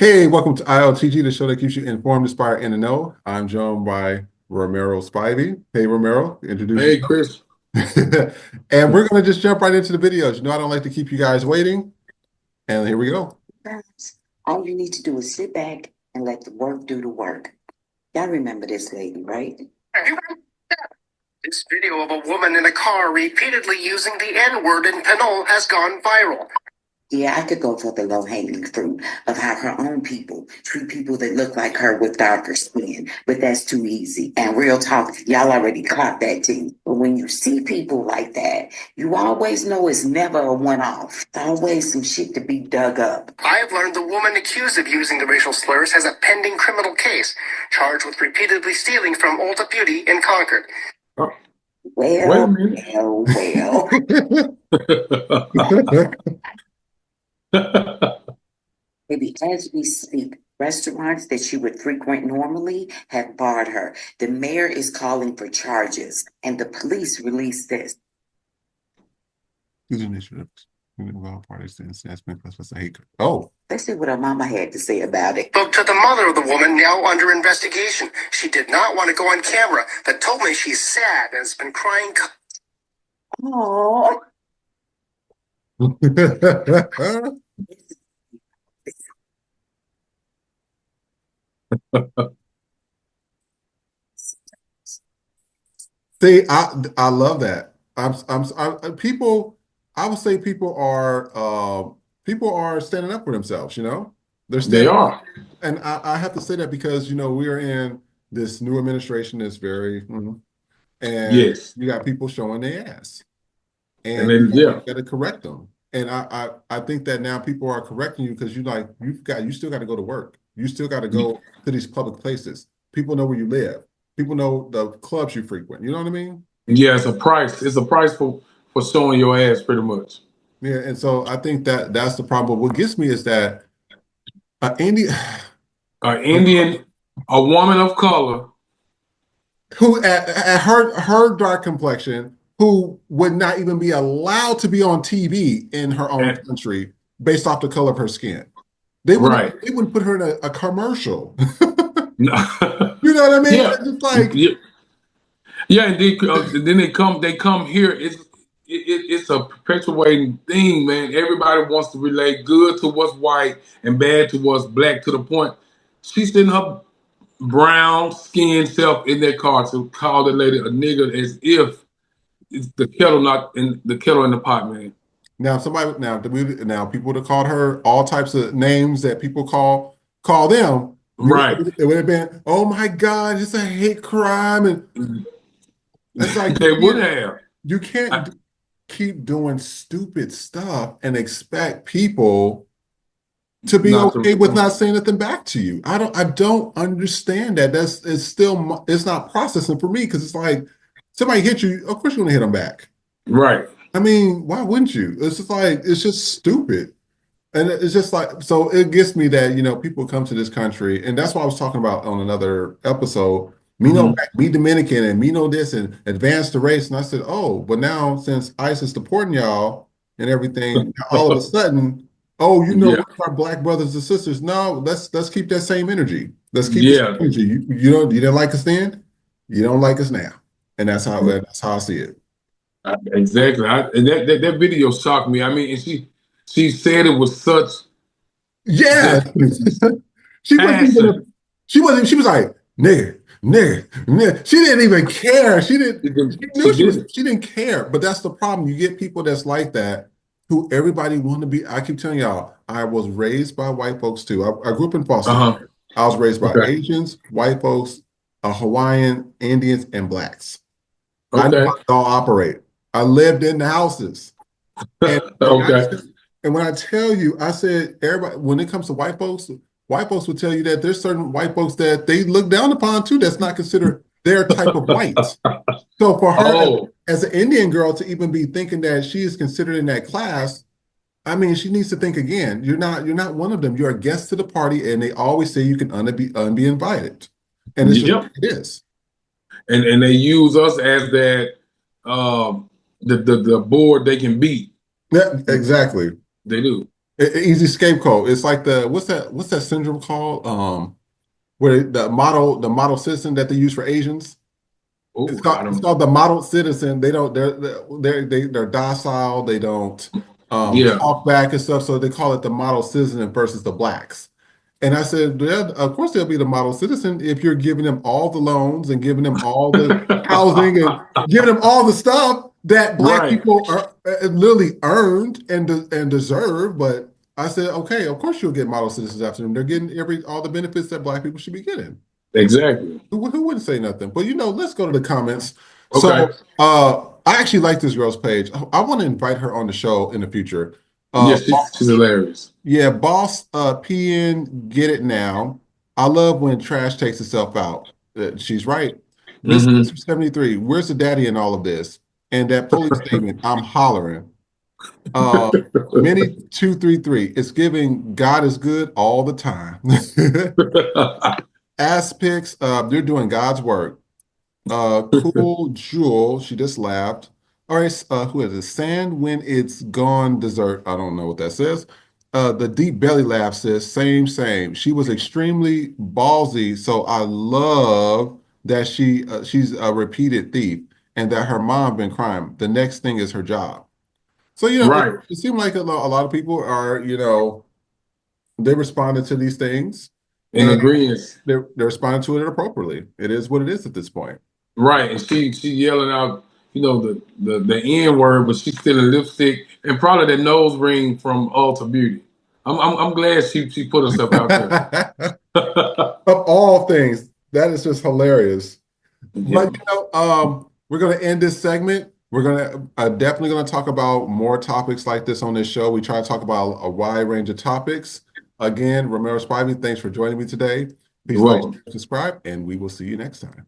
Hey, welcome to ILTG, the show that keeps you informed, inspired, and to know. I'm joined by Romero Spivey. Hey, Romero, introduce Hey, yourself. Chris. And we're going to just jump right into the videos. You know, I don't like to keep you guys waiting. And here we go. All you need to do is sit back and let the work do the work. Y'all remember this lady, right? This video of a woman in a car repeatedly using the N-word in Pinole has gone viral. Yeah, I could go for the low-hanging fruit of how her own people treat people that look like her with darker skin, but that's too easy. And real talk, y'all already caught that too. But when you see people like that, you always know it's never a one-off. It's always some shit to be dug up. I have learned the woman accused of using the racial slurs has a pending criminal case, charged with repeatedly stealing from Ulta Beauty in Concord. Wait a Well, minute. Maybe as we speak, restaurants that she would frequent normally have barred her. The mayor is calling for charges, and the police released this. Oh, Let's see what her mama had to say about it. Spoke to the mother of the woman now under investigation. She did not want to go on camera, but told me she's sad and has been crying. Oh, see, I love that. People. I would say people are standing up for themselves. You know, they're They standing. are. And I have to say that because, you know, we are in this new administration that's very, and Yes. you got people showing their ass. And And then, you got to correct them. And I think that now people are correcting you because you still got to go to work. You still got to go to these public places. People know where you live. People know the clubs you frequent. You know what I mean? yeah, it's a price. It's a price for showing your ass, pretty much. Yeah. And so I think that that's the problem. What gets me is that India, Indian, a woman of color. who at her dark complexion, who would not even be allowed to be on TV in her own country based off the color of her skin. They wouldn't put her in a commercial. You know what I mean? Yeah. It's just like, Yeah, and then they come here. It's a perpetuating thing, man. Everybody wants to relate good to what's white and bad to what's black, to the point she's sitting her brown skinned self in that car to call the lady a nigger as if it's the kettle not in the kettle in the pot, man. now people would have called her all types of names that people call them. Right. It would have been, oh my God, it's a hate crime. And it's like They would have. you can't keep doing stupid stuff and expect people to be okay with not saying anything back to you. I don't understand that. It's not processing for me because it's like somebody hit you, of course you're gonna hit them back. Right. I mean, why wouldn't you? It's just like it's just stupid. And it's just like, so it gets me that, you know, people come to this country, and that's what I was talking about on another episode. Me know me Dominican and me know this and advance the race. And I said, oh, but now since ICE is supporting y'all and everything, all of a sudden, oh, you know, our black brothers and sisters. No, let's keep that same energy. Let's keep the same energy. You didn't like us then, you don't like us now. And that's how I see it. Exactly. And that video shocked me. I mean, and she said it was such. Yeah. She was like, nigga. She didn't even care. She didn't care. But that's the problem. You get people that's like that, who everybody want to be. I keep telling y'all, I was raised by white folks too. I grew up in foster care. I was raised by Asians, white folks, Hawaiian, Indians, and blacks. I know how they all operate. I lived in the houses. And when I tell you, I said, everybody, when it comes to white folks will tell you that there's certain white folks that they look down upon too, that's not considered their type of white. So for her, as an Indian girl, to even be thinking that she is considered in that class, I mean, she needs to think again. You're not one of them. You're a guest to the party, and they always say you can be invited. And it's just it is. And they use us as that the board they can beat. Yeah, exactly. They do. Easy scapegoat. It's like what's that syndrome called? Where the model citizen that they use for Asians. Oh, It's called the model citizen. They're docile. They don't talk back and stuff. So they call it the model citizen versus the blacks. And I said, yeah, of course they'll be the model citizen if you're giving them all the loans and giving them all the housing and giving them all the stuff that black people are literally earned and deserve. But I said, okay, of course you'll get model citizens after them. They're getting all the benefits that black people should be getting. Exactly. Who wouldn't say nothing? But let's go to the comments. Okay. So I actually like this girl's page. I want to invite her on the show in the future. Yes, she's hilarious. Yeah, Boss PN, get it now. I love when trash takes itself out. She's right. This is 73. Where's the daddy in all of this? And that police statement, I'm hollering. Mini 233. It's giving God is good all the time. Ass pics, they're doing God's work. Cool Jewel, she just laughed. All right, who is it? Sand when it's gone dessert. I don't know what that says. The deep belly laugh says, same. She was extremely ballsy, so I love that she's a repeated thief and that her mom been crying. The next thing is her job. So, it seemed like a lot of people are, they responded to these things. In agreement. They're responding to it appropriately. It is what it is at this point. Right, and she yelling out, the N word, but she's still in lipstick and probably the nose ring from Ulta Beauty. I'm glad she put herself out there. Of all things, that is just hilarious. Yeah. But we're going to end this segment. We're going to definitely going to talk about more topics like this on this show. We try to talk about a wide range of topics. Again, Romero Spivey, thanks for joining me today. Please like, subscribe, and we will see you next time.